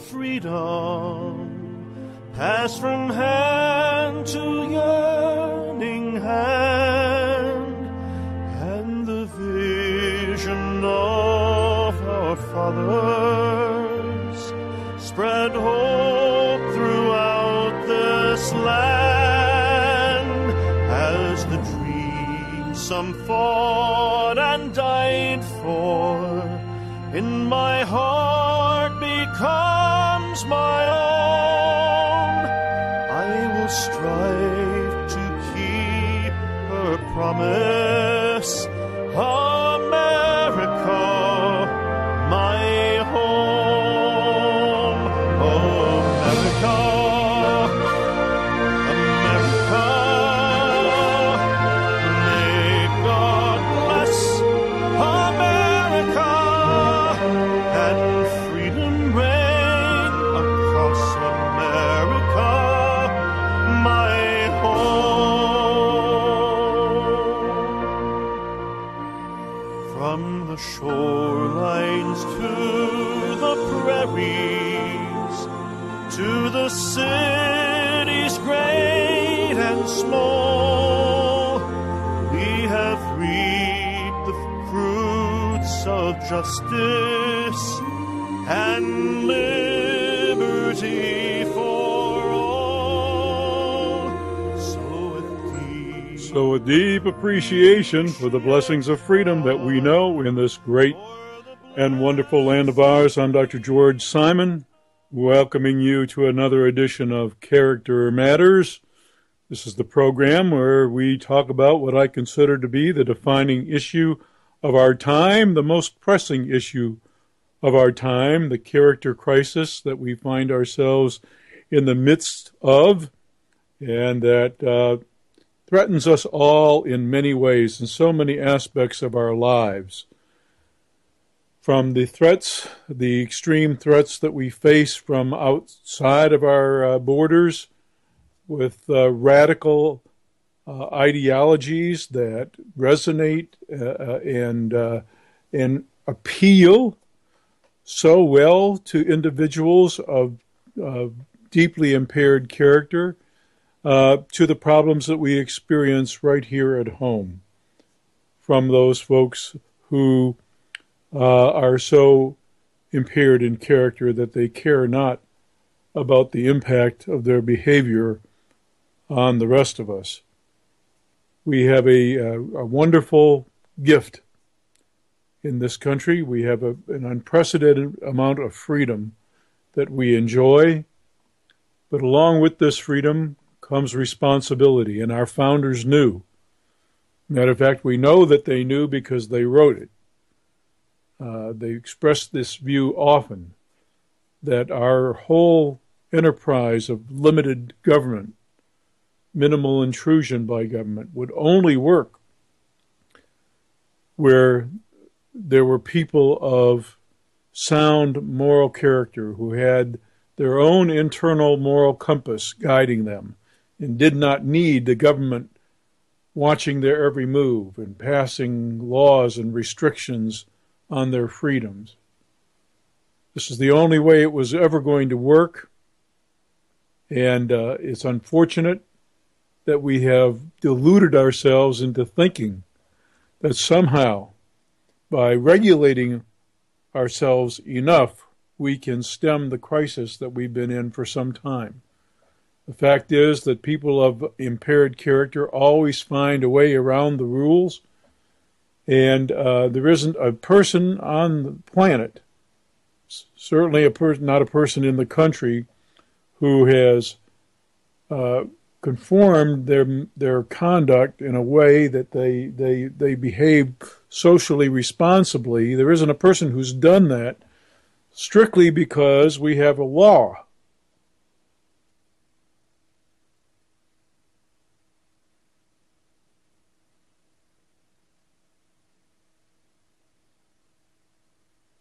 freedom pass from hand to yearning hand, and the vision of our fathers spread hope throughout this land, as the dream some fought and died for in my heart becomes my own. I will strive to keep her promise, America, my home. America, America, may God bless America, and freedom reign across America, my home. From the shorelines to the prairies, to the cities great and small, we have reaped the fruits of justice and liberty for all. So a deep appreciation for the blessings of freedom that we know in this great and wonderful land of ours. I'm Dr. George Simon, welcoming you to another edition of Character Matters. This is the program where we talk about what I consider to be the defining issue of our time, the most pressing issue of our time, the character crisis that we find ourselves in the midst of, and that threatens us all in many ways, in so many aspects of our lives. From the threats, the extreme threats that we face from outside of our borders, with radical ideologies that resonate and appeal so well to individuals of deeply impaired character, to the problems that we experience right here at home from those folks who are so impaired in character that they care not about the impact of their behavior on the rest of us. We have a wonderful gift in this country. We have an unprecedented amount of freedom that we enjoy, but along with this freedom comes responsibility, and our founders knew. Matter of fact, we know that they knew because they wrote it. They expressed this view often, that our whole enterprise of limited government, minimal intrusion by government, would only work where there were people of sound moral character who had their own internal moral compass guiding them and did not need the government watching their every move and passing laws and restrictions on their freedoms. This is the only way it was ever going to work, and it's unfortunate that we have deluded ourselves into thinking that somehow, by regulating ourselves enough, we can stem the crisis that we've been in for some time. The fact is that people of impaired character always find a way around the rules, and there isn't a person on the planet, certainly not a person in the country, who has conformed their conduct in a way that they behave socially responsibly. There isn't a person who's done that strictly because we have a law.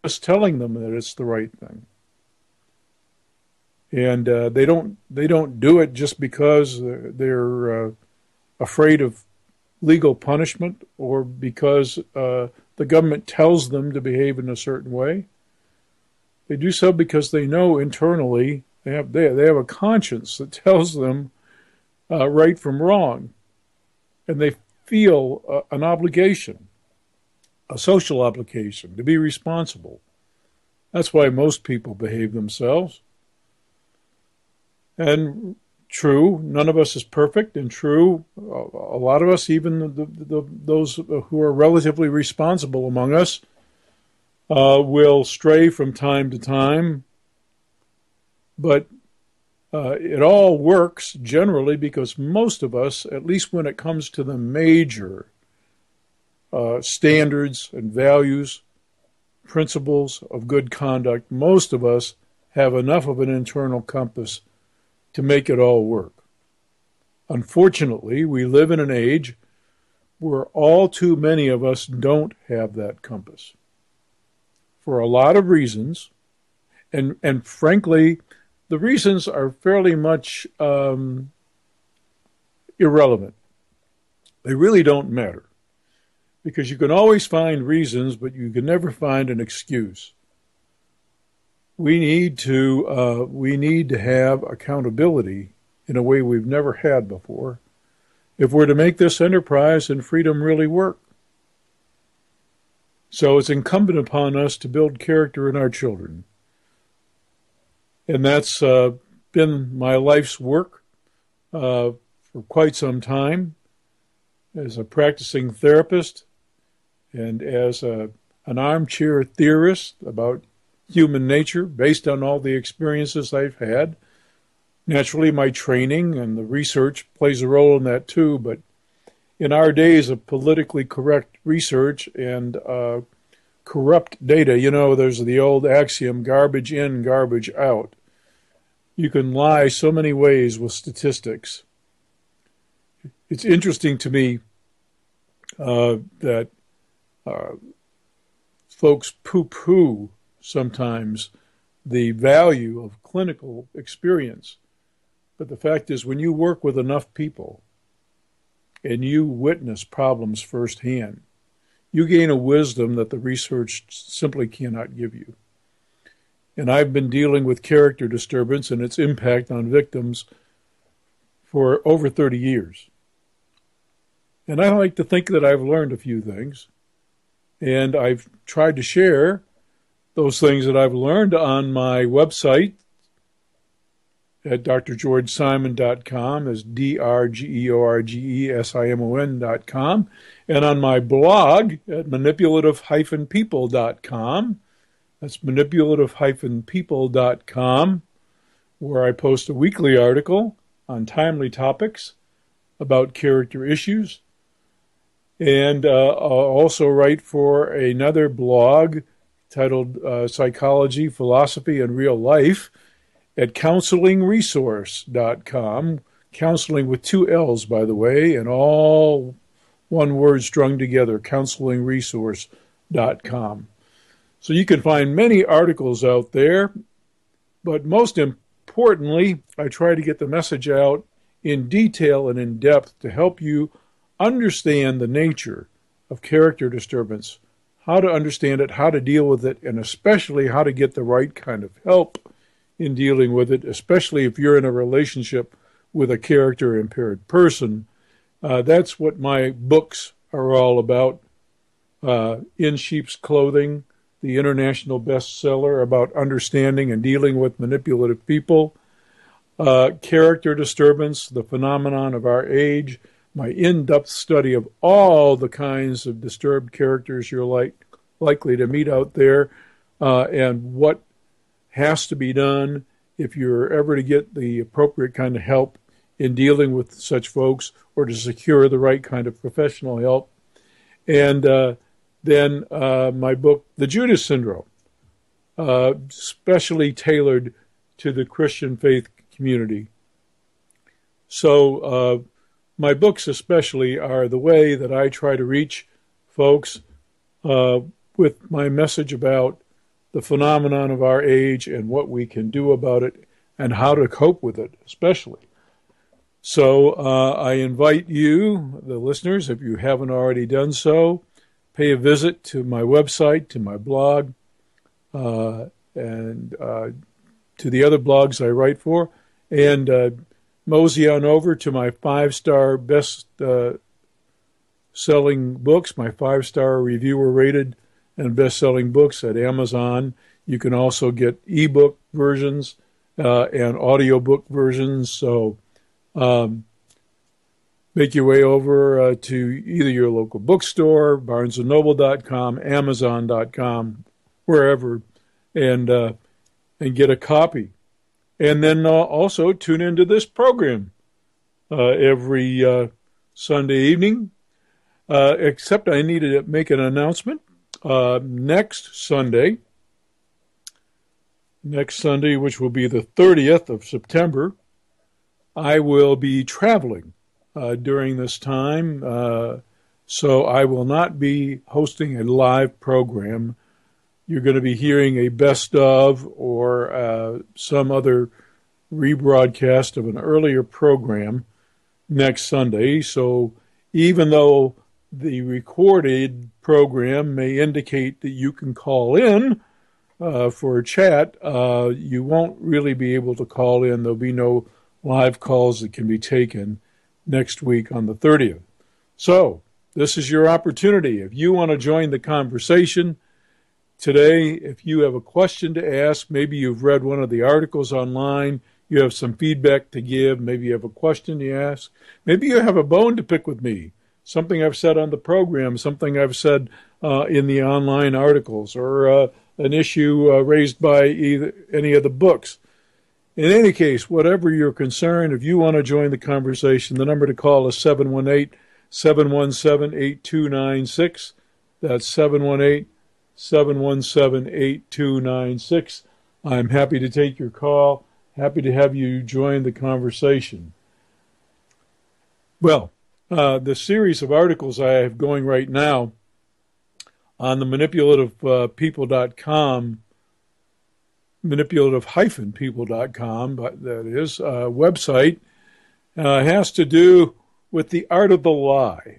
Just telling them that it's the right thing. And they don't do it just because they're afraid of legal punishment or because the government tells them to behave in a certain way. They do so because they know internally they have a conscience that tells them right from wrong, and they feel an obligation, a social obligation, to be responsible. That's why most people behave themselves. And true, none of us is perfect, and true, a lot of us, even those who are relatively responsible among us, will stray from time to time. But it all works generally because most of us, at least when it comes to the major standards and values, principles of good conduct, most of us have enough of an internal compass to make it all work. Unfortunately, we live in an age where all too many of us don't have that compass for a lot of reasons, and frankly, the reasons are fairly much irrelevant. They really don't matter because you can always find reasons, but you can never find an excuse. We need to have accountability in a way we've never had before if we're to make this enterprise and freedom really work. So it's incumbent upon us to build character in our children. And that's been my life's work for quite some time as a practicing therapist and as an armchair theorist about human nature based on all the experiences I've had. Naturally, my training and the research plays a role in that too, but in our days of politically correct research and corrupt data, there's the old axiom, garbage in, garbage out. You can lie so many ways with statistics. It's interesting to me that folks poo-poo sometimes the value of clinical experience. But the fact is, when you work with enough people and you witness problems firsthand, you gain a wisdom that the research simply cannot give you. And I've been dealing with character disturbance and its impact on victims for over 30 years. And I like to think that I've learned a few things. And I've tried to share those things that I've learned on my website at drgeorgesimon.com, as drgeorgesimon.com, and on my blog at manipulative-people.com. That's manipulative-people.com, where I post a weekly article on timely topics about character issues. And I'll also write for another blog titled Psychology, Philosophy, and Real Life at counselingresource.com. Counseling with 2 L's, by the way, and all one word strung together, counselingresource.com. So you can find many articles out there, but most importantly, I try to get the message out in detail and in depth to help you understand the nature of character disturbance, how to understand it, how to deal with it, and especially how to get the right kind of help in dealing with it, especially if you're in a relationship with a character-impaired person. That's what my books are all about. In Sheep's Clothing, the international bestseller about understanding and dealing with manipulative people. Character Disturbance, the phenomenon of our age, my in-depth study of all the kinds of disturbed characters you're likely to meet out there, and what has to be done if you're ever to get the appropriate kind of help in dealing with such folks or to secure the right kind of professional help. And then my book, The Judas Syndrome, specially tailored to the Christian faith community. So my books especially are the way that I try to reach folks with my message about the phenomenon of our age and what we can do about it and how to cope with it, especially. So I invite you, the listeners, if you haven't already done so, pay a visit to my website, to my blog, and to the other blogs I write for, and mosey on over to my 5-star best selling books, my 5-star reviewer rated and best selling books at Amazon. You can also get ebook versions and audiobook versions. So make your way over to either your local bookstore, barnesandnoble.com, amazon.com, wherever, and get a copy. And then also tune into this program every Sunday evening. Except I need to make an announcement. Next Sunday, which will be the 30th of September, I will be traveling during this time. So I will not be hosting a live program. You're going to be hearing a best of or some other rebroadcast of an earlier program next Sunday. So even though the recorded program may indicate that you can call in for a chat, you won't really be able to call in. There'll be no live calls that can be taken next week on the 30th. So this is your opportunity. If you want to join the conversation today, if you have a question to ask, maybe you've read one of the articles online, you have some feedback to give, maybe you have a question to ask, maybe you have a bone to pick with me, something I've said on the program, something I've said in the online articles, or an issue raised by any of the books. In any case, whatever your concern, if you want to join the conversation, the number to call is 718-717-8296. That's 718-717-8296. I'm happy to take your call. Happy to have you join the conversation. Well, the series of articles I have going right now on the manipulative-people.com, manipulative-people.com, that is, website, has to do with the art of the lie.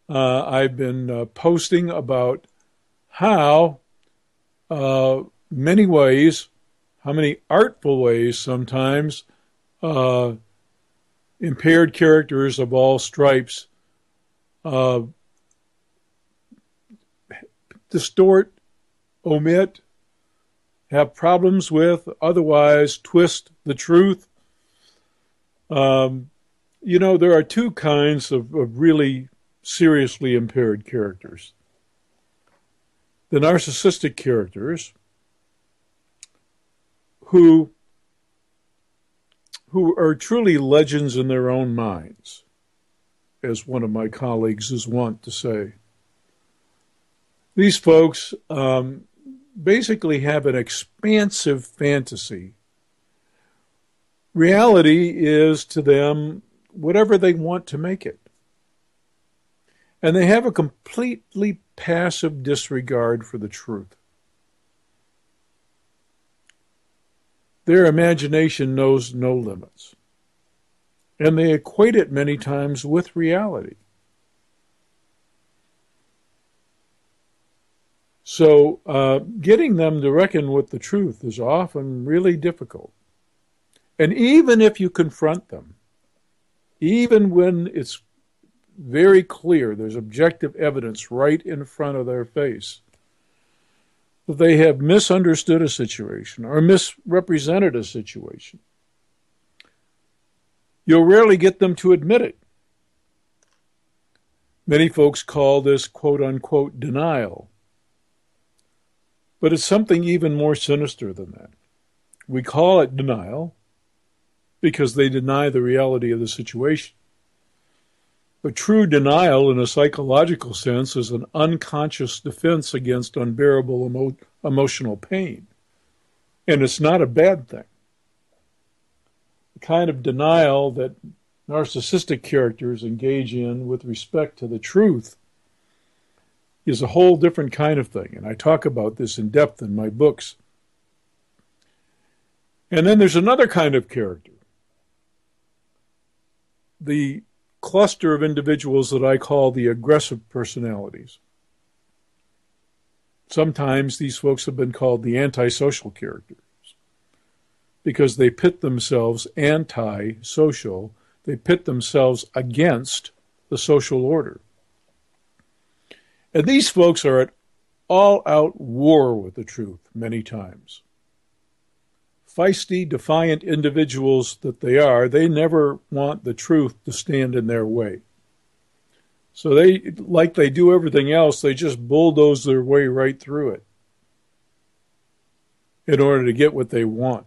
I've been posting about how many artful ways sometimes impaired characters of all stripes distort, omit, have problems with, otherwise twist the truth. There are two kinds of really seriously impaired characters. The narcissistic characters who are truly legends in their own minds, as one of my colleagues is wont to say. These folks basically have an expansive fantasy. Reality is to them whatever they want to make it. And they have a completely passive disregard for the truth. Their imagination knows no limits. And they equate it many times with reality. So getting them to reckon with the truth is often really difficult. And even if you confront them, even when it's very clear, there's objective evidence right in front of their face, that they have misunderstood a situation or misrepresented a situation, you'll rarely get them to admit it. Many folks call this quote-unquote denial. But it's something even more sinister than that. We call it denial because they deny the reality of the situation. But true denial in a psychological sense is an unconscious defense against unbearable emotional pain. And it's not a bad thing. The kind of denial that narcissistic characters engage in with respect to the truth is a whole different kind of thing. And I talk about this in depth in my books. And then there's another kind of character. The cluster of individuals that I call the aggressive personalities. Sometimes these folks have been called the antisocial characters because they pit themselves anti-social. They pit themselves against the social order. And these folks are at all-out war with the truth many times. Feisty, defiant individuals that they are, they never want the truth to stand in their way. So they, like they do everything else, they just bulldoze their way right through it in order to get what they want.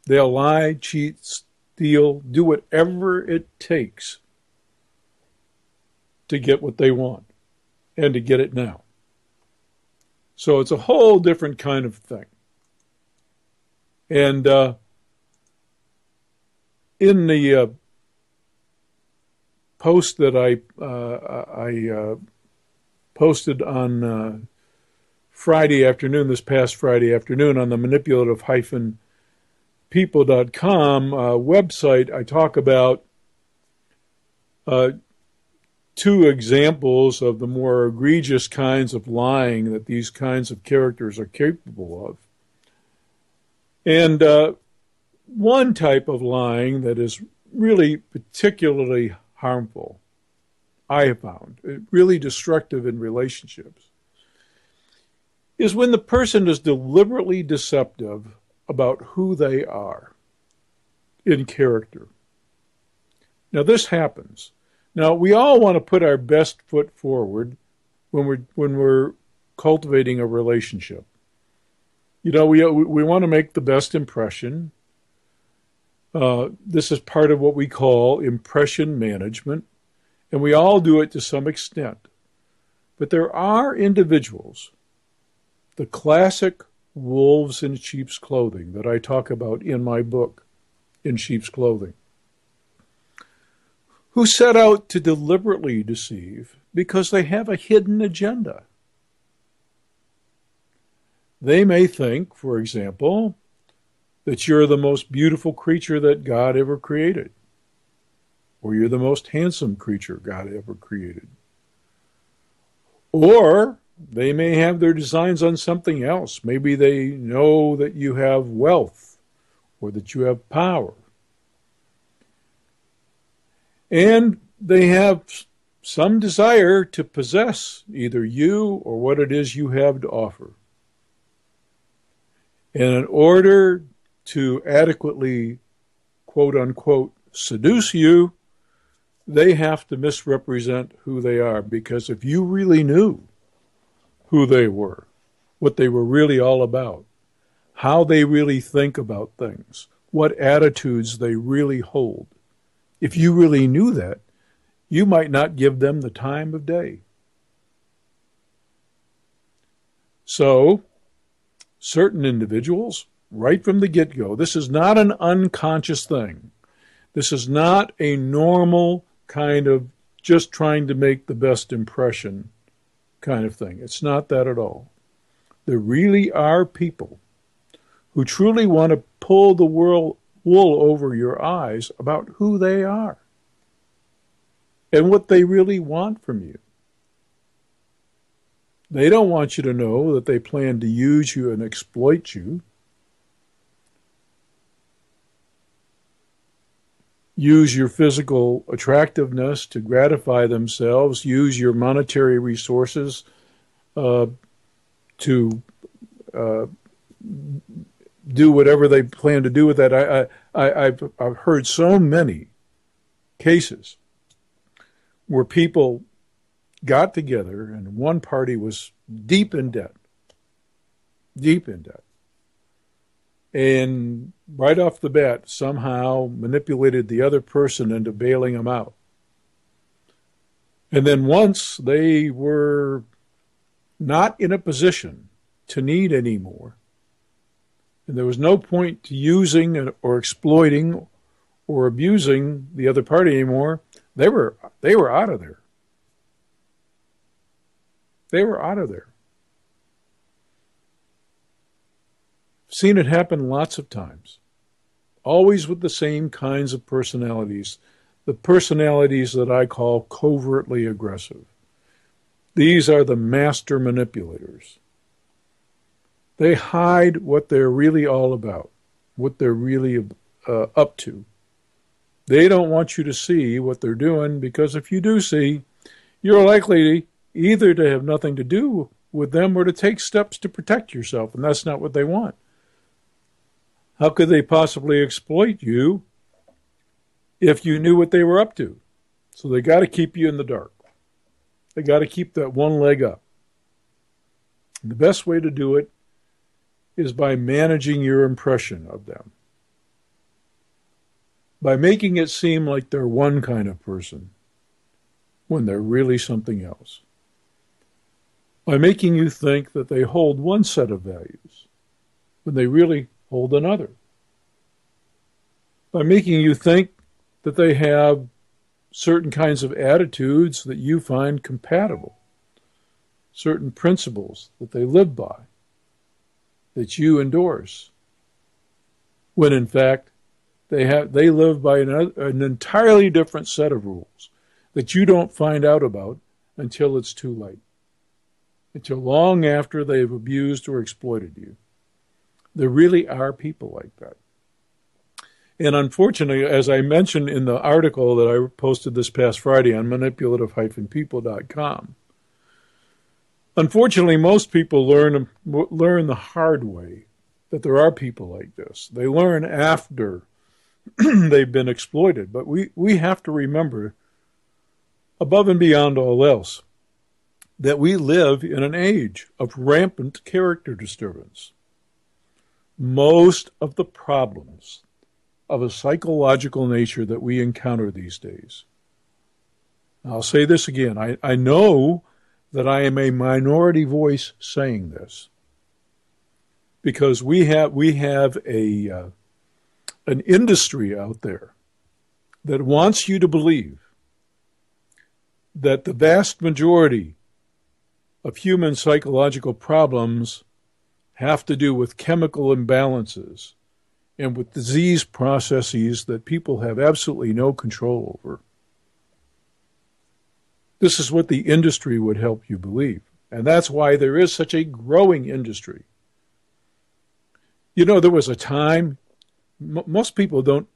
They'll lie, cheat, steal, do whatever it takes to get what they want and to get it now. So it's a whole different kind of thing. And in the post that I posted on Friday afternoon, this past Friday afternoon, on the manipulative-people.com website, I talk about two examples of the more egregious kinds of lying that these kinds of characters are capable of. And one type of lying that is really particularly harmful, I have found, really destructive in relationships, is when the person is deliberately deceptive about who they are in character. Now, this happens. Now, we all want to put our best foot forward when we're cultivating a relationship. You know, we want to make the best impression. This is part of what we call impression management, and we all do it to some extent. But there are individuals, the classic wolves in sheep's clothing that I talk about in my book, In Sheep's Clothing, who set out to deliberately deceive because they have a hidden agenda. They may think, for example, that you're the most beautiful creature that God ever created, or you're the most handsome creature God ever created. Or they may have their designs on something else. Maybe they know that you have wealth or that you have power. And they have some desire to possess either you or what it is you have to offer. And in order to adequately, quote unquote, seduce you, they have to misrepresent who they are. Because if you really knew who they were, what they were really all about, how they really think about things, what attitudes they really hold, if you really knew that, you might not give them the time of day. So, certain individuals, right from the get-go, this is not an unconscious thing. This is not a normal kind of just trying to make the best impression kind of thing. It's not that at all. There really are people who truly want to pull the wool over your eyes about who they are and what they really want from you. They don't want you to know that they plan to use you and exploit you. Use your physical attractiveness to gratify themselves. Use your monetary resources to do whatever they plan to do with that. I've heard so many cases where people got together and one party was deep in debt. And right off the bat, somehow manipulated the other person into bailing them out. And then once they were not in a position to need any more, and there was no point to using or exploiting or abusing the other party anymore, they were out of there. They were out of there. Seen it happen lots of times, always with the same kinds of personalities, the personalities that I call covertly aggressive. These are the master manipulators. They hide what they're really all about, what they're really up to. They don't want you to see what they're doing, because if you do see, you're likely either to have nothing to do with them or to take steps to protect yourself, and that's not what they want. How could they possibly exploit you if you knew what they were up to? So they got to keep you in the dark. They got to keep that one leg up. And the best way to do it is by managing your impression of them, by making it seem like they're one kind of person when they're really something else, by making you think that they hold one set of values when they really hold another, by making you think that they have certain kinds of attitudes that you find compatible, certain principles that they live by, that you endorse, when in fact they live by an entirely different set of rules that you don't find out about until it's too late, until long after they've abused or exploited you. There really are people like that. And unfortunately, as I mentioned in the article that I posted this past Friday on manipulative-people.com, unfortunately, most people learn the hard way that there are people like this. They learn after they've been exploited. But we have to remember, above and beyond all else, that we live in an age of rampant character disturbance. Most of the problems of a psychological nature that we encounter these days. I'll say this again. I know that I am a minority voice saying this, because we have an industry out there that wants you to believe that the vast majority of human psychological problems have to do with chemical imbalances and with disease processes that people have absolutely no control over. This is what the industry would help you believe. And that's why there is such a growing industry. You know, there was a time, most people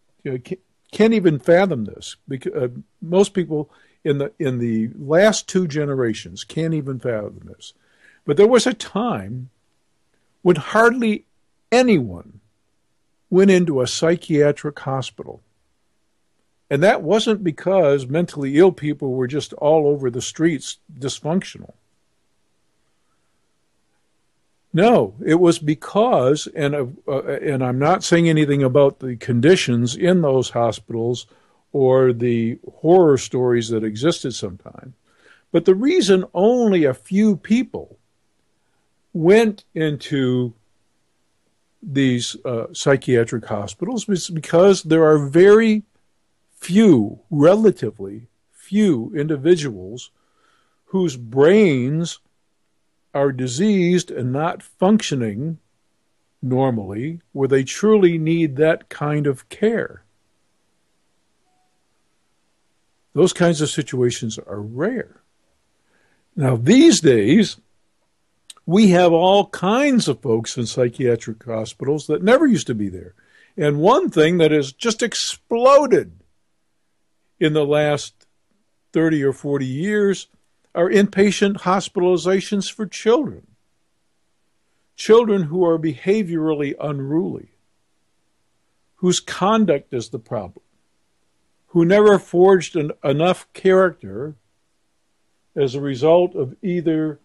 can't even fathom this. Because, most people in the last two generations can't even fathom this. But there was a time when hardly anyone went into a psychiatric hospital. And that wasn't because mentally ill people were just all over the streets dysfunctional. No, it was because, and I'm not saying anything about the conditions in those hospitals or the horror stories that existed sometimes, but the reason only a few people went into these psychiatric hospitals is because there are very few, relatively few individuals whose brains are diseased and not functioning normally, where they truly need that kind of care. Those kinds of situations are rare. Now, these days, we have all kinds of folks in psychiatric hospitals that never used to be there. And one thing that has just exploded in the last 30 or 40 years are inpatient hospitalizations for children. Children who are behaviorally unruly, whose conduct is the problem, who never forged enough character as a result of either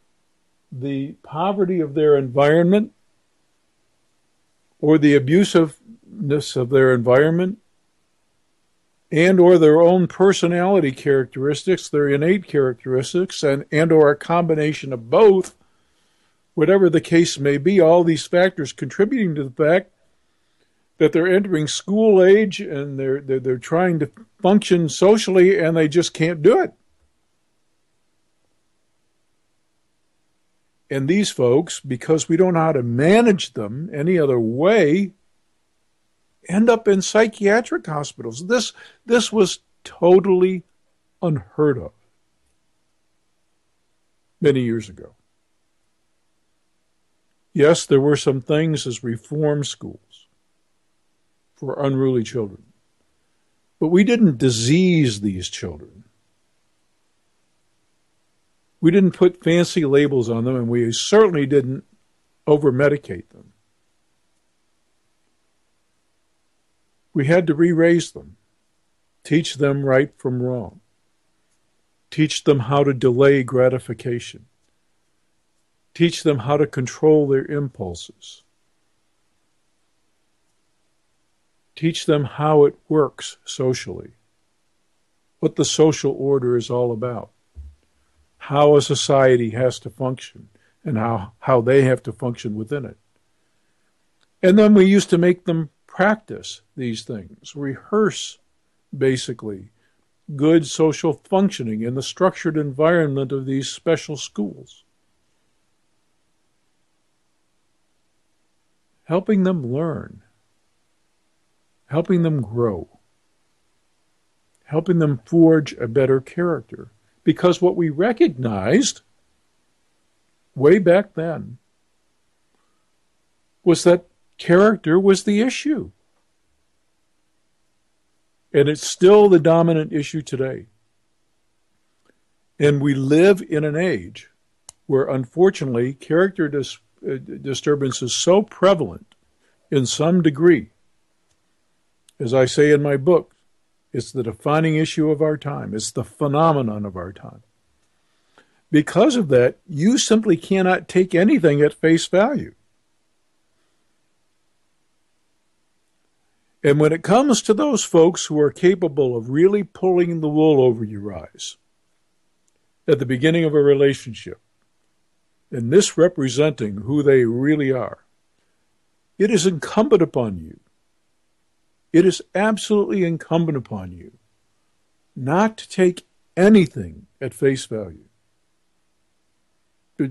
the poverty of their environment or the abusiveness of their environment, and or their own personality characteristics, their innate characteristics, and or a combination of both, whatever the case may be, all these factors contributing to the fact that they're entering school age and they're trying to function socially and they just can't do it. And these folks, because we don't know how to manage them any other way, end up in psychiatric hospitals. This was totally unheard of many years ago. Yes, there were some things as reform schools for unruly children. But we didn't disease these children. We didn't put fancy labels on them, and we certainly didn't over-medicate them. We had to re-raise them, teach them right from wrong, teach them how to delay gratification, teach them how to control their impulses, teach them how it works socially, what the social order is all about, how a society has to function, and how they have to function within it. And then we used to make them practice these things, rehearse, basically, good social functioning in the structured environment of these special schools. Helping them learn, helping them grow, helping them forge a better character. Because what we recognized way back then was that character was the issue. And it's still the dominant issue today. And we live in an age where, unfortunately, character disturbance is so prevalent in some degree. As I say in my book, it's the defining issue of our time. It's the phenomenon of our time. Because of that, you simply cannot take anything at face value. And when it comes to those folks who are capable of really pulling the wool over your eyes at the beginning of a relationship and misrepresenting who they really are, it is incumbent upon you. It is absolutely incumbent upon you not to take anything at face value,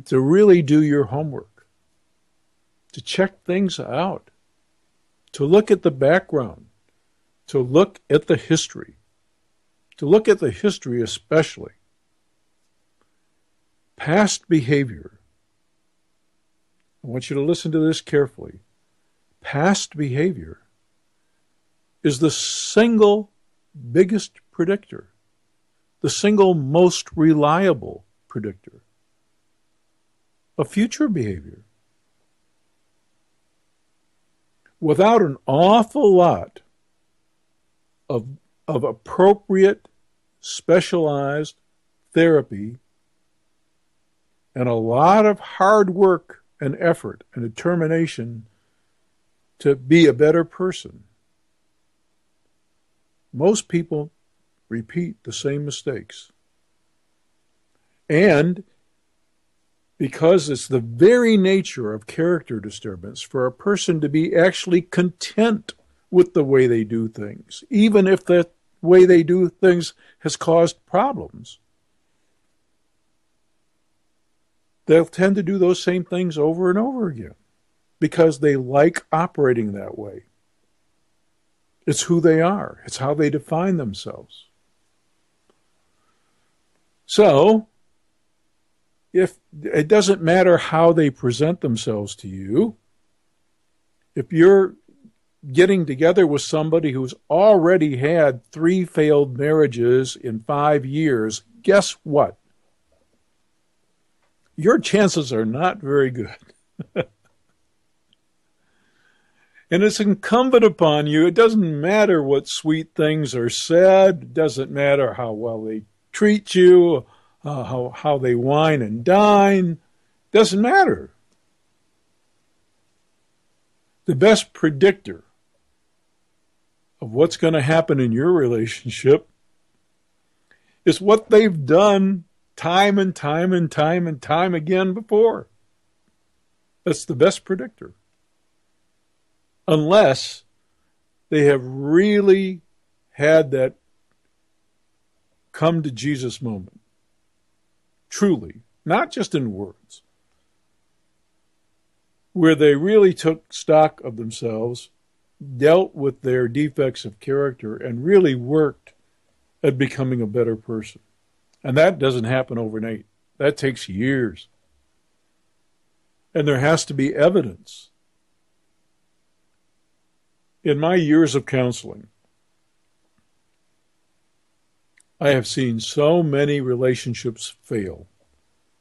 to really do your homework, to check things out, to look at the background, to look at the history, especially. Past behavior. I want you to listen to this carefully. Past behavior is the single biggest predictor, the single most reliable predictor of future behavior. Without an awful lot of appropriate, specialized therapy and a lot of hard work and effort and determination to be a better person, most people repeat the same mistakes. And because it's the very nature of character disturbance for a person to be actually content with the way they do things, even if the way they do things has caused problems, they'll tend to do those same things over and over again because they like operating that way. It's who they are. It's how they define themselves. So, if it doesn't matter how they present themselves to you, if you're getting together with somebody who's already had 3 failed marriages in 5 years, guess what? Your chances are not very good. And it's incumbent upon you. It doesn't matter what sweet things are said. It doesn't matter how well they treat you, how they wine and dine. It doesn't matter. The best predictor of what's going to happen in your relationship is what they've done time and time and time and time again before. That's the best predictor. Unless they have really had that come to Jesus moment. Truly, not just in words. Where they really took stock of themselves, dealt with their defects of character, and really worked at becoming a better person. And that doesn't happen overnight. That takes years. And there has to be evidence. In my years of counseling, I have seen so many relationships fail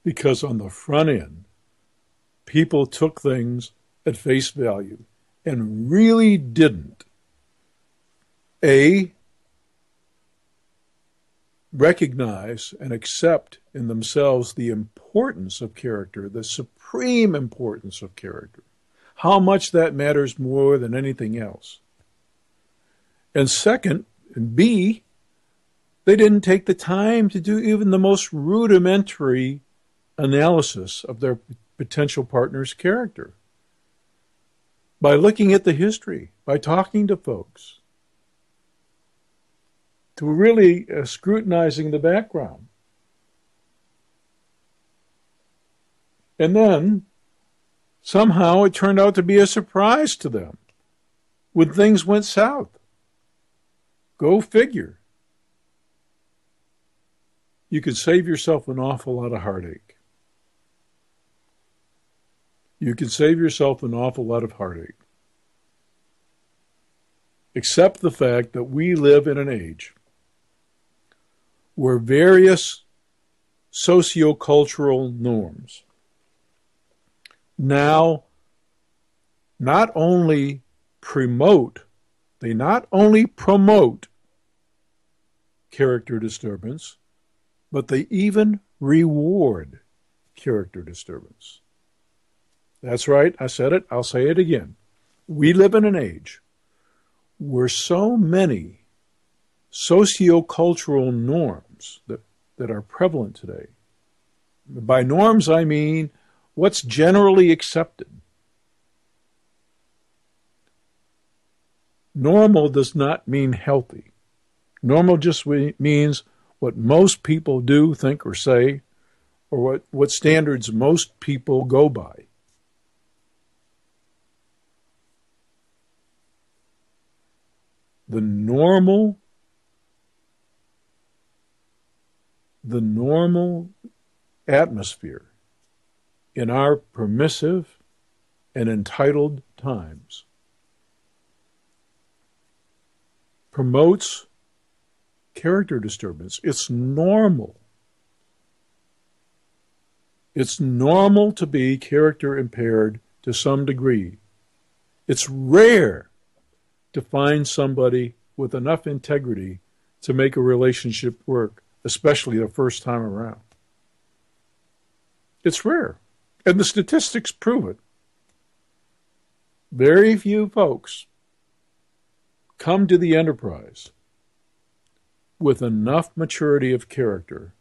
because on the front end, people took things at face value and really didn't recognize and accept in themselves the importance of character, the supreme importance of character, how much that matters more than anything else. And second, and B, they didn't take the time to do even the most rudimentary analysis of their potential partner's character. By looking at the history, by talking to folks, to really scrutinizing the background. And then somehow it turned out to be a surprise to them when things went south. Go figure. You can save yourself an awful lot of heartache. You can save yourself an awful lot of heartache. Accept the fact that we live in an age where various sociocultural norms now not only promote character disturbance, but they even reward character disturbance. That's right, I said it, I'll say it again. We live in an age where so many sociocultural norms that are prevalent today. By norms, I mean what's generally accepted. Normal does not mean healthy. Normal just means what most people do, think, or say, or what standards most people go by. The normal atmosphere in our permissive and entitled times promotes character disturbance. It's normal. It's normal to be character impaired to some degree. It's rare to find somebody with enough integrity to make a relationship work, especially the first time around. It's rare. And the statistics prove it. Very few folks come to the enterprise with enough maturity of character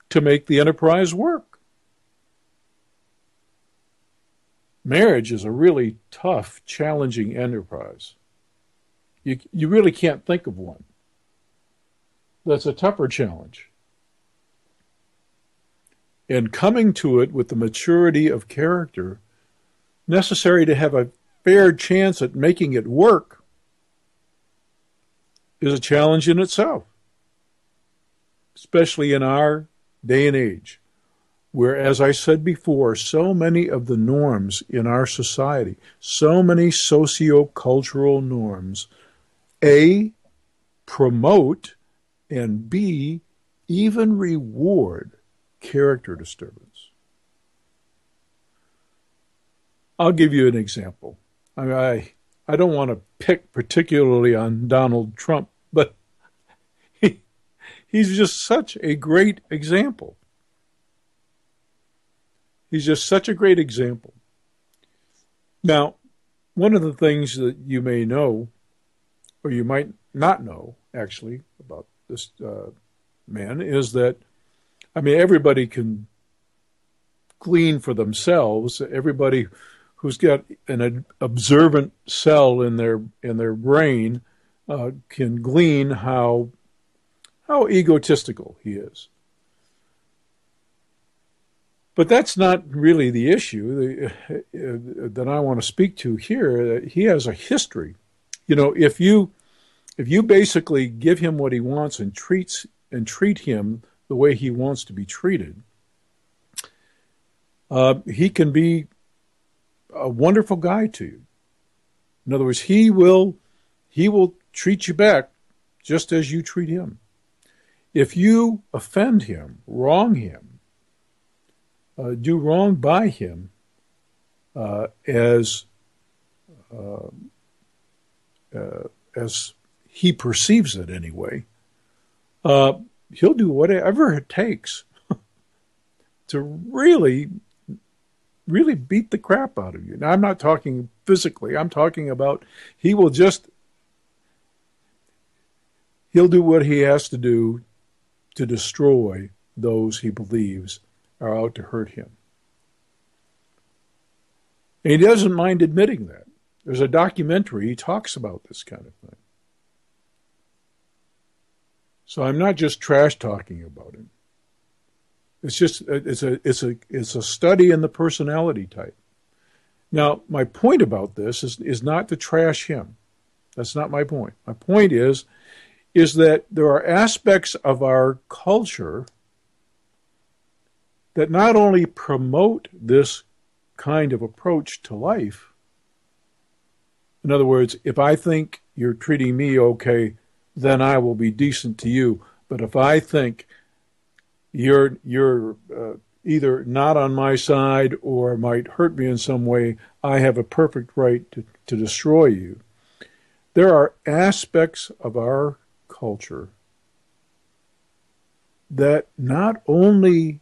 to make the enterprise work. Marriage is a really tough, challenging enterprise. You really can't think of one that's a tougher challenge. And coming to it with the maturity of character necessary to have a fair chance at making it work is a challenge in itself, especially in our day and age, where, as I said before, so many of the norms in our society, so many socio-cultural norms, A, promote, and B, even reward character disturbance. I'll give you an example. I don't want to pick particularly on Donald Trump, but he's just such a great example. He's just such a great example. Now, one of the things that you may know, or you might not know, actually, about this man is that, everybody can glean for themselves. Everybody who's got an observant cell in their brain can glean how egotistical he is. But that's not really the issue that I want to speak to here. He has a history. If you basically give him what he wants and treat him the way he wants to be treated, he can be a wonderful guy to you. In other words, he will treat you back just as you treat him. If you offend him, wrong him, do wrong by him, as he perceives it anyway, he'll do whatever it takes to really beat the crap out of you. Now, I'm not talking physically. I'm talking about he'll do what he has to do to destroy those he believes are out to hurt him. And he doesn't mind admitting that. There's a documentary, he talks about this kind of thing. So I'm not just trash talking about him. It's just it's a study in the personality type. Now, my point about this is not to trash him. That's not my point. My point is that there are aspects of our culture that not only promote this kind of approach to life. In other words, if I think you're treating me okay, then I will be decent to you. But if I think you're either not on my side or might hurt me in some way, I have a perfect right to destroy you. There are aspects of our culture that not only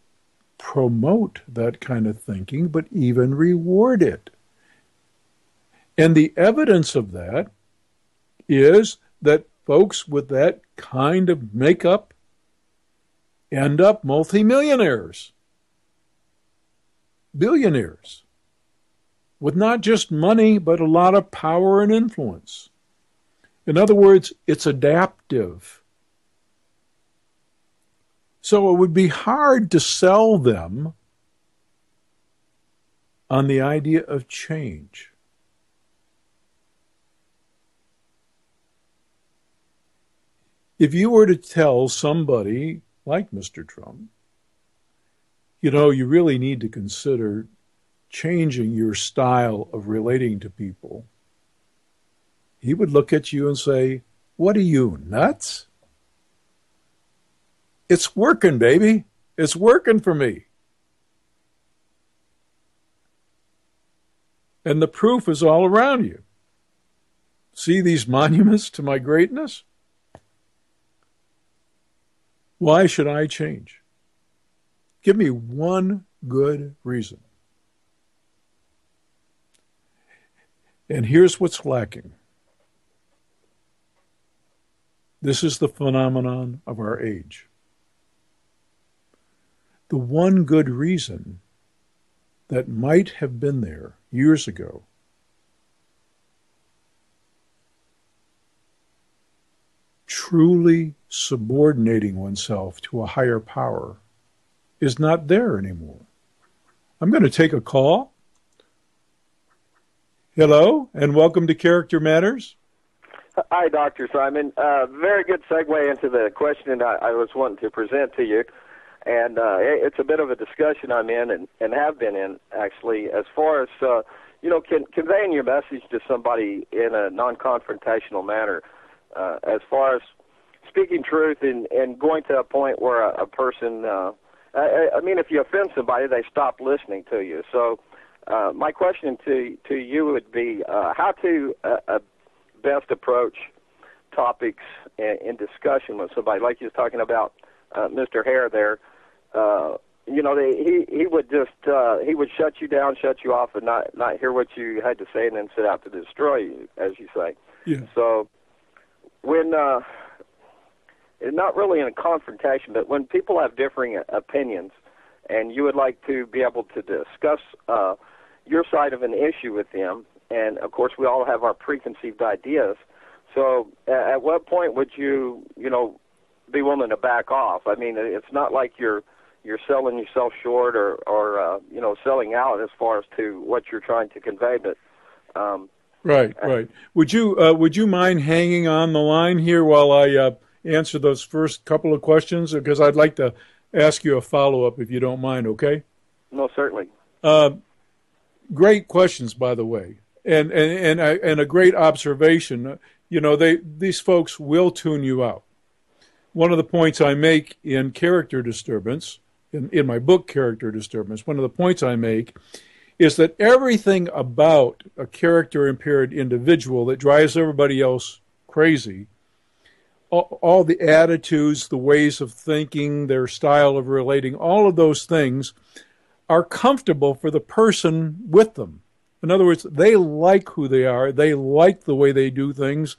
promote that kind of thinking, but even reward it. And the evidence of that is that folks with that kind of makeup end up multimillionaires, billionaires, with not just money, but a lot of power and influence. In other words, it's adaptive. So it would be hard to sell them on the idea of change. If you were to tell somebody like Mr. Trump, you really need to consider changing your style of relating to people, he would look at you and say, "What are you, nuts? It's working, baby. It's working for me. And the proof is all around you. See these monuments to my greatness? Why should I change? Give me one good reason." And here's what's lacking. This is the phenomenon of our age. The one good reason that might have been there years ago truly subordinating oneself to a higher power is not there anymore. I'm going to take a call. Hello, and welcome to Character Matters. Hi, Dr. Simon. Very good segue into the question I was wanting to present to you. And it's a bit of a discussion I'm in and have been in, actually, as far as, conveying your message to somebody in a non-confrontational manner, as far as speaking truth and going to a point where a person, if you offend somebody, they stop listening to you. So my question to you would be how to best approach topics in discussion with somebody, like you was talking about Mr. Hare there. He would just he would shut you down, shut you off, and not hear what you had to say, and then set out to destroy you, as you say. Yeah. So when not really in a confrontation, but when people have differing opinions, and you would like to be able to discuss your side of an issue with them, and of course we all have our preconceived ideas. So at what point would you be willing to back off? I mean, it's not like you're selling yourself short or selling out as far as to what you're trying to convey, but right. Would you mind hanging on the line here while I answer those first couple of questions, because I'd like to ask you a follow-up if you don't mind, okay? No, certainly. Great questions, by the way, and a great observation. These folks will tune you out. One of the points I make in Character Disturbance, in my book Character Disturbance, one of the points I make is that everything about a character-impaired individual that drives everybody else crazy, all the attitudes, the ways of thinking, their style of relating, all of those things are comfortable for the person with them. In other words, they like who they are. They like the way they do things.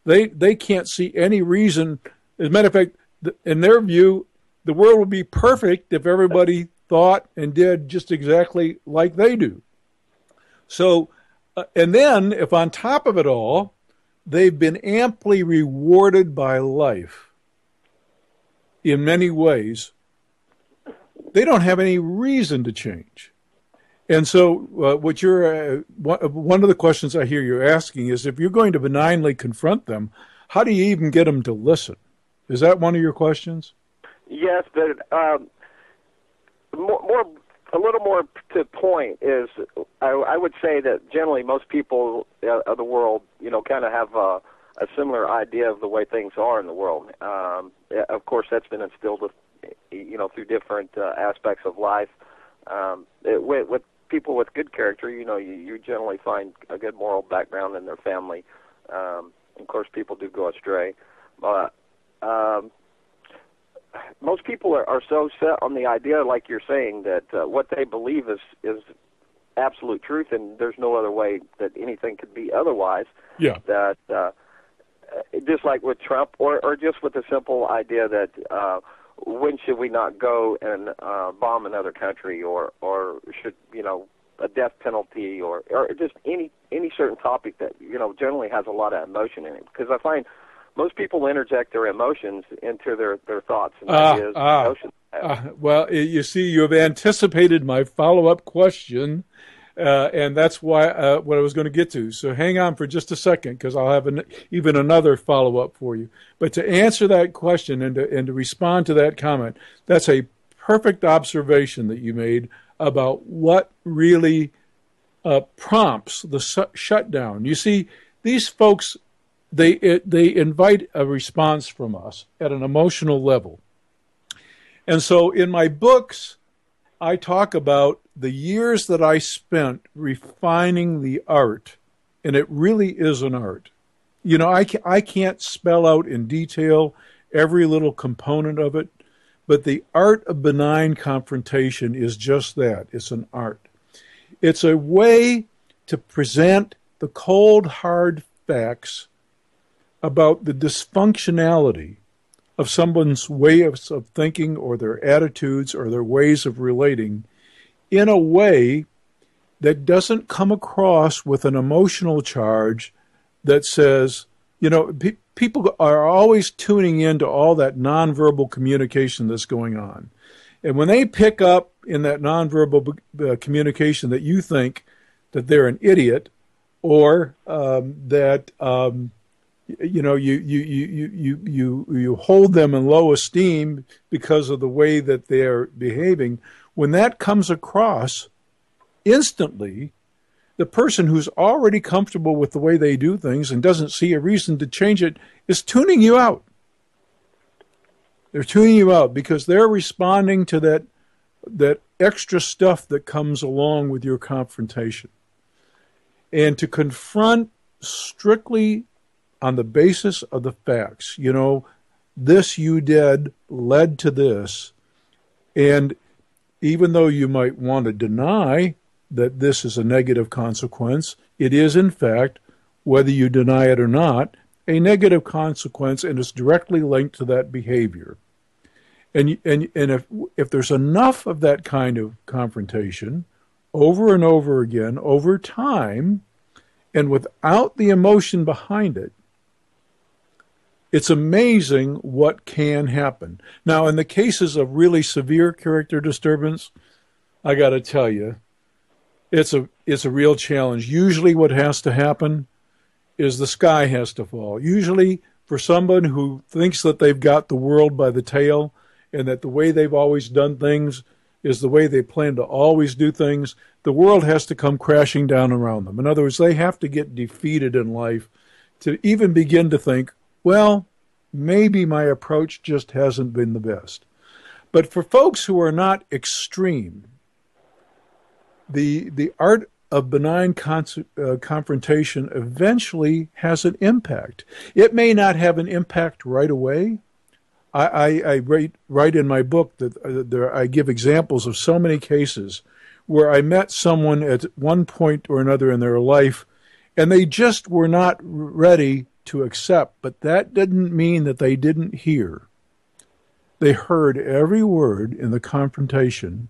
They can't see any reason. As a matter of fact, in their view, the world would be perfect if everybody thought and did just exactly like they do. So, and then if on top of it all, they've been amply rewarded by life in many ways, they don't have any reason to change. And so what you're one of the questions I hear you asking is, if you're going to benignly confront them, how do you even get them to listen? Is that one of your questions? Yes, but a little more to the point is, I would say that generally most people of the world, kind of have a similar idea of the way things are in the world. Of course, that's been instilled with, through different aspects of life. With people with good character, you generally find a good moral background in their family. Of course, people do go astray, but most people are so set on the idea, like you're saying, that what they believe is absolute truth, and there's no other way that anything could be otherwise. Yeah. That just like with Trump, or just with the simple idea that when should we not go and bomb another country, or should a death penalty, or just any certain topic that generally has a lot of emotion in it. Because I find most people interject their emotions into their thoughts and ideas. Well, you see, you have anticipated my follow-up question, and that's why what I was going to get to. So hang on for just a second, because I'll have even another follow-up for you. But to answer that question and to respond to that comment, that's a perfect observation that you made about what really prompts the shutdown. You see, these folks, they invite a response from us at an emotional level. And so in my books, I talk about the years that I spent refining the art, and it really is an art. I can't spell out in detail every little component of it, but the art of benign confrontation is just that. It's an art. It's a way to present the cold, hard facts about the dysfunctionality of someone's way of thinking, or their attitudes, or their ways of relating, in a way that doesn't come across with an emotional charge that says, people are always tuning into all that nonverbal communication that's going on. And when they pick up in that nonverbal communication that you think that they're an idiot, or that you hold them in low esteem because of the way that they're behaving, when that comes across, instantly, the person who's already comfortable with the way they do things and doesn't see a reason to change it is tuning you out. They're tuning you out because they're responding to that extra stuff that comes along with your confrontation. And to confront strictly on the basis of the facts, this you did led to this. And even though you might want to deny that this is a negative consequence, it is, in fact, whether you deny it or not, a negative consequence, and it's directly linked to that behavior. And if there's enough of that kind of confrontation over and over again, over time, and without the emotion behind it, it's amazing what can happen. Now, in the cases of really severe character disturbance, I got to tell you, it's a real challenge. Usually what has to happen is the sky has to fall. Usually for someone who thinks that they've got the world by the tail and that the way they've always done things is the way they plan to always do things, the world has to come crashing down around them. In other words, they have to get defeated in life to even begin to think, well, maybe my approach just hasn't been the best. But for folks who are not extreme, the art of benign confrontation eventually has an impact. It may not have an impact right away. I write in my book that I give examples of so many cases where I met someone at one point or another in their life, and they just were not ready to accept, but that didn't mean that they didn't hear. They heard every word in the confrontation.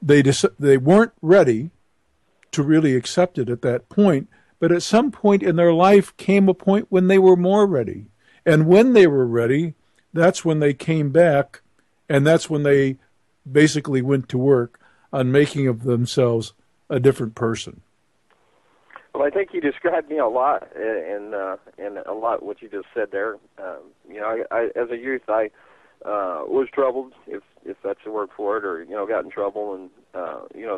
They weren't ready to really accept it at that point, but at some point in their life came a point when they were more ready. And when they were ready, that's when they came back, and that's when they basically went to work on making of themselves a different person. Well, I think you described me a lot in a lot what you just said there. I as a youth, I was troubled, if that's the word for it, or got in trouble, and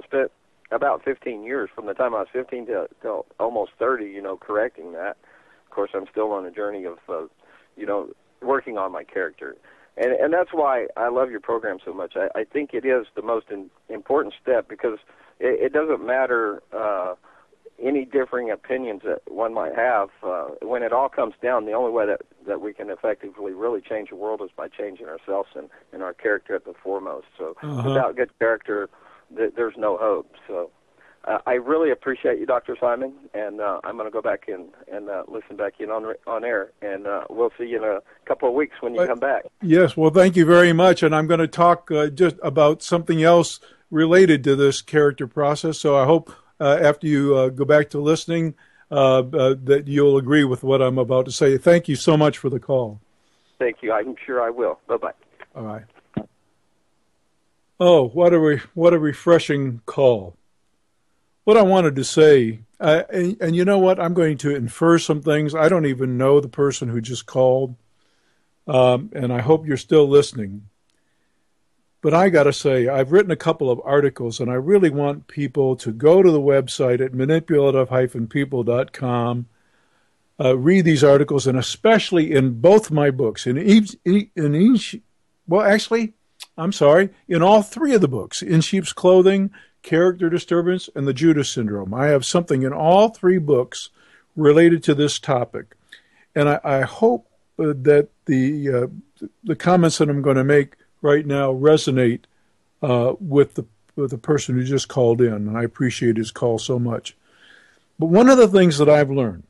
spent about 15 years from the time I was 15 till almost 30, correcting that. Of course, I'm still on a journey of working on my character. And that's why I love your program so much. I think it is the most important step, because it doesn't matter any differing opinions that one might have. When it all comes down, the only way that we can effectively really change the world is by changing ourselves and our character at the foremost. So without good character, there's no hope. So I really appreciate you, Dr. Simon, and I'm going to go back and listen back in on air, and we'll see you in a couple of weeks when you come back. Yes, well, thank you very much, and I'm going to talk just about something else related to this character process, so I hope after you go back to listening that you'll agree with what I'm about to say. Thank you so much for the call. Thank you. I'm sure I will. Bye-bye. All right. Oh, what a refreshing call. What I wanted to say, and you know what, I'm going to infer some things. I don't even know the person who just called, and I hope you're still listening. But I got to say, I've written a couple of articles, and I really want people to go to the website at manipulative-people.com, read these articles, and especially in both my books, in all three of the books, In Sheep's Clothing, Character Disturbance, and the Judas Syndrome. I have something in all three books related to this topic. And I hope that the comments that I'm going to make right now resonate with the person who just called in. And I appreciate his call so much. But one of the things that I've learned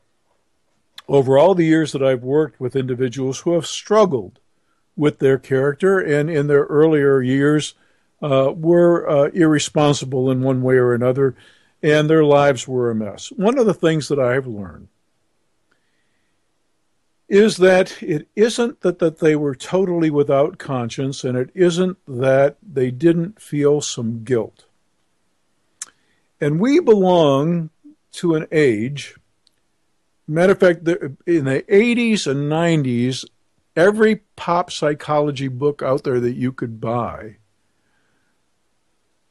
over all the years that I've worked with individuals who have struggled with their character and in their earlier years were irresponsible in one way or another, and their lives were a mess. One of the things that I've learned is that it isn't that they were totally without conscience, and it isn't that they didn't feel some guilt. And we belong to an age, matter of fact, in the 80s and 90s, every pop psychology book out there that you could buy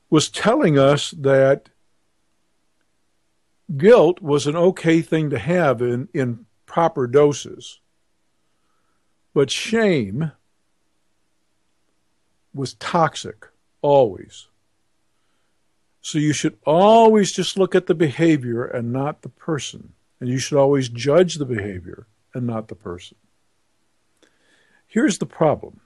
was telling us that guilt was an okay thing to have in proper doses. But shame was toxic, always. So you should always just look at the behavior and not the person. And you should always judge the behavior and not the person. Here's the problem.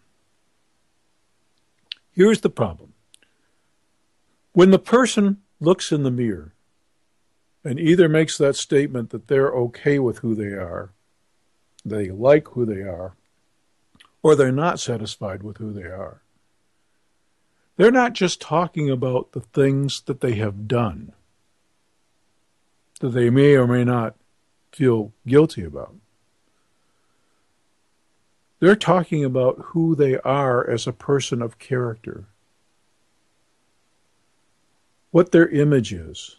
When the person looks in the mirror and either makes that statement that they're okay with who they are, they like who they are, or they're not satisfied with who they are, they're not just talking about the things that they have done, that they may or may not feel guilty about. They're talking about who they are as a person of character, what their image is,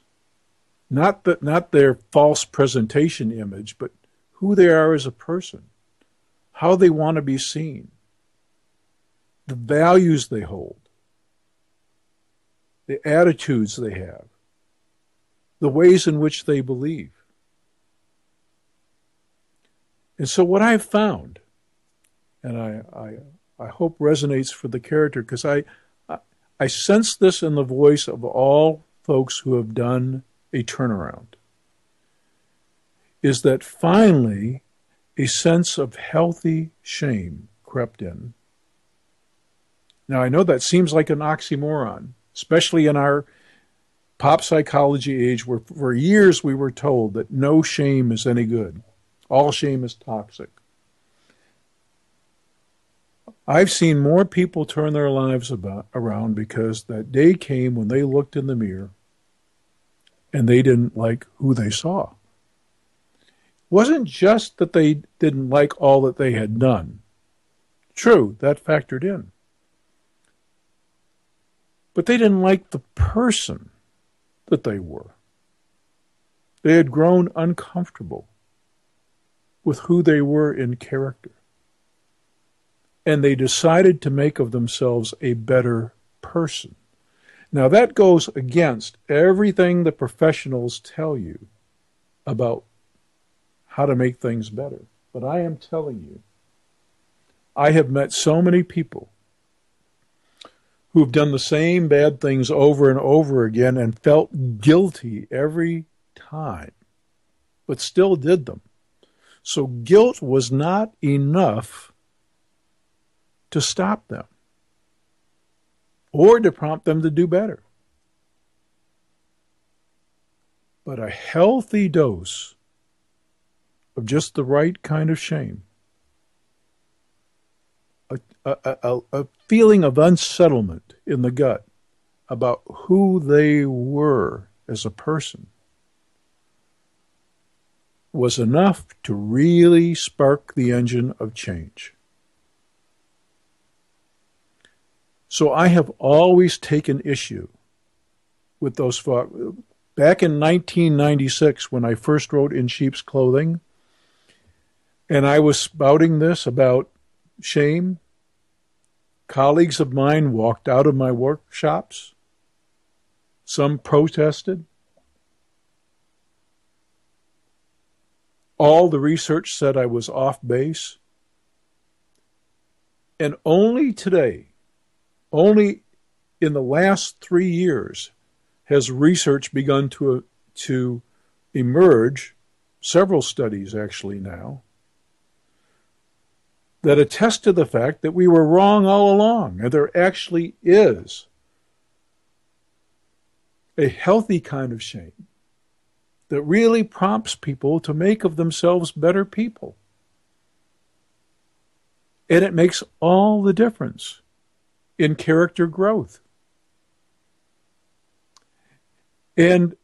not their false presentation image, but who they are as a person, how they want to be seen, the values they hold. the attitudes they have, the ways in which they believe. And so what I've found, and I hope resonates for the character, because I sense this in the voice of all folks who have done a turnaround, is that finally a sense of healthy shame crept in. Now, I know that seems like an oxymoron, especially in our pop psychology age, where for years we were told that no shame is any good. All shame is toxic. I've seen more people turn their lives around because that day came when they looked in the mirror and they didn't like who they saw. It wasn't just that they didn't like all that they had done. True, that factored in. But they didn't like the person that they were. They had grown uncomfortable with who they were in character. And they decided to make of themselves a better person. Now that goes against everything the professionals tell you about how to make things better. But I am telling you, I have met so many people who've done the same bad things over and over again and felt guilty every time, but still did them. So guilt was not enough to stop them or to prompt them to do better. But a healthy dose of just the right kind of shame, a feeling of unsettlement in the gut about who they were as a person, was enough to really spark the engine of change. So I have always taken issue with those folks. Back in 1996, when I first wrote In Sheep's Clothing, and I was spouting this about shame, colleagues of mine walked out of my workshops. Some protested. All the research said I was off base. And only today, only in the last 3 years, has research begun to emerge, several studies actually now, that attest to the fact that we were wrong all along, and there actually is a healthy kind of shame that really prompts people to make of themselves better people. And it makes all the difference in character growth. And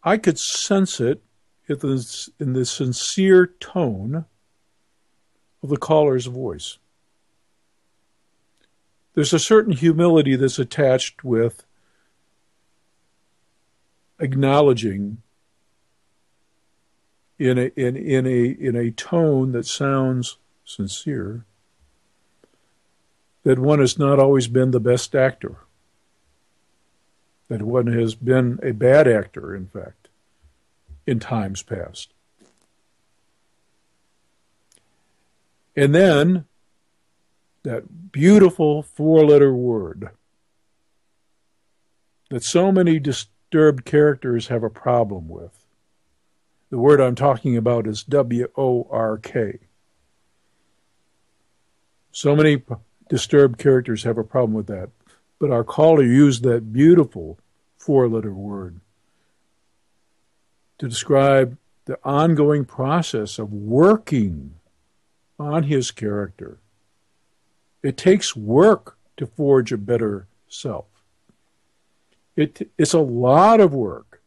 I could sense it in the sincere tone of the caller's voice. There's a certain humility that's attached with acknowledging in a tone that sounds sincere that one has not always been the best actor, that one has been a bad actor, in fact, in times past. And then that beautiful 4-letter word that so many disturbed characters have a problem with. The word I'm talking about is W-O-R-K. So many disturbed characters have a problem with that. But our caller used that beautiful 4-letter word to describe the ongoing process of working on his character. It takes work to forge a better self. It's a lot of work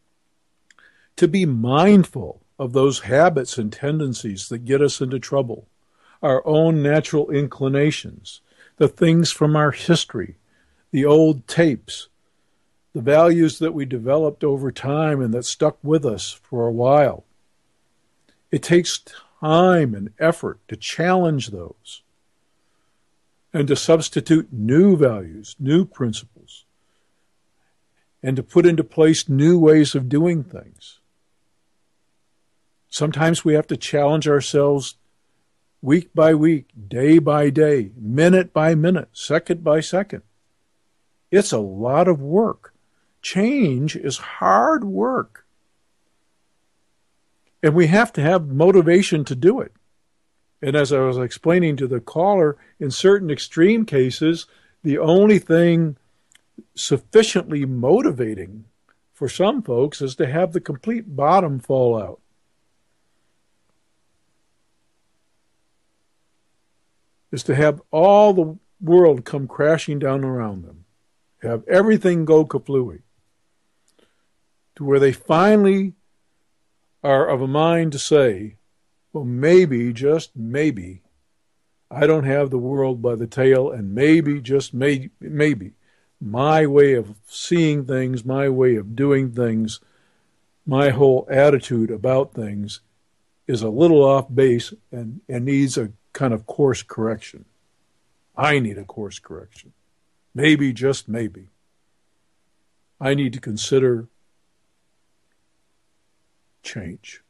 to be mindful of those habits and tendencies that get us into trouble, our own natural inclinations, the things from our history, the old tapes, the values that we developed over time and that stuck with us for a while. It takes time and effort to challenge those and to substitute new values, new principles. and to put into place new ways of doing things. Sometimes we have to challenge ourselves week by week, day by day, minute by minute, second by second. It's a lot of work. Change is hard work. And we have to have motivation to do it. And as I was explaining to the caller, in certain extreme cases, the only thing sufficiently motivating for some folks is to have the complete bottom fall out. Is to have all the world come crashing down around them. Have everything go kaplooey. To where they finally are of a mind to say, well, maybe, just maybe, I don't have the world by the tail, and maybe, just maybe, my way of seeing things, my way of doing things, my whole attitude about things is a little off base and needs a kind of course correction. I need a course correction. Maybe, just maybe. I need to consider change.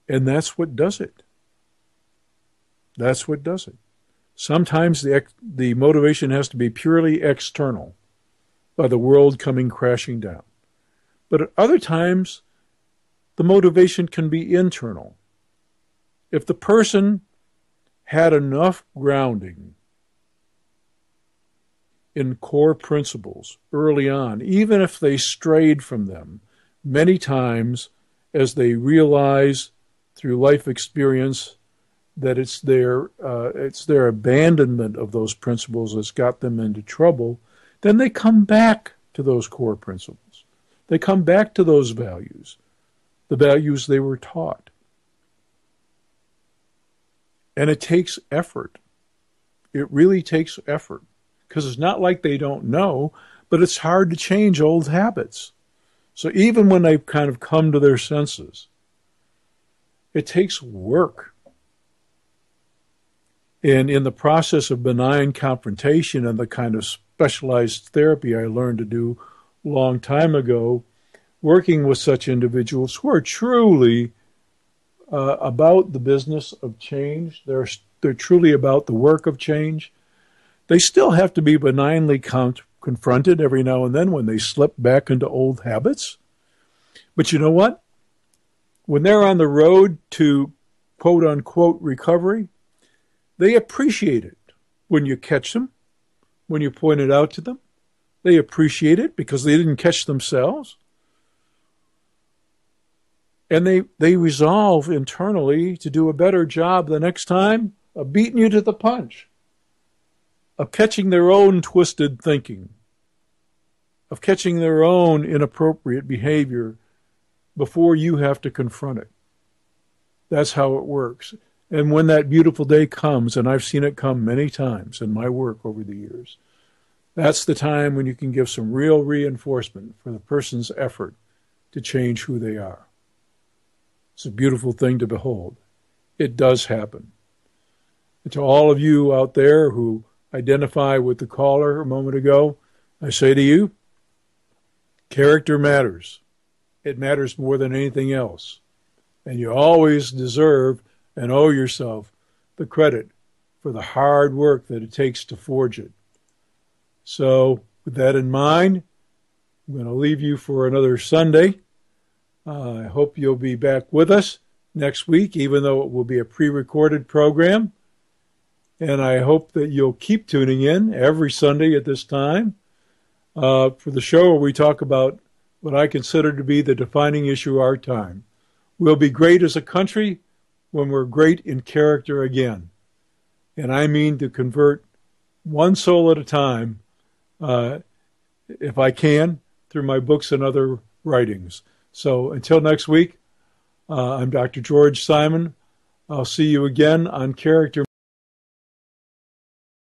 And that's what does it. That's what does it. Sometimes the motivation has to be purely external, by the world coming crashing down. But at other times, the motivation can be internal. If the person had enough grounding in core principles early on, even if they strayed from them many times as they realize through life experience that it's their abandonment of those principles that's got them into trouble, then they come back to those core principles. They come back to those values, the values they were taught. And it takes effort. It really takes effort. Because it's not like they don't know, but it's hard to change old habits. So even when they've kind of come to their senses, it takes work. And in the process of benign confrontation and the kind of specialized therapy I learned to do a long time ago, working with such individuals who are truly about the business of change, they're truly about the work of change, they still have to be benignly confronted every now and then when they slip back into old habits. But you know what? When they're on the road to quote-unquote recovery, they appreciate it when you catch them, when you point it out to them. They appreciate it because they didn't catch themselves. And they resolve internally to do a better job the next time of beating you to the punch, of catching their own twisted thinking, of catching their own inappropriate behavior before you have to confront it. That's how it works. And when that beautiful day comes, and I've seen it come many times in my work over the years, that's the time when you can give some real reinforcement for the person's effort to change who they are. It's a beautiful thing to behold. It does happen. And to all of you out there who identify with the caller a moment ago, I say to you, character matters. It matters more than anything else. And you always deserve and owe yourself the credit for the hard work that it takes to forge it. So with that in mind, I'm going to leave you for another Sunday. I hope you'll be back with us next week, even though it will be a pre-recorded program. And I hope that you'll keep tuning in every Sunday at this time for the show where we talk about what I consider to be the defining issue of our time. We'll be great as a country when we're great in character again. And I mean to convert one soul at a time, if I can, through my books and other writings. So until next week, I'm Dr. George Simon. I'll see you again on Character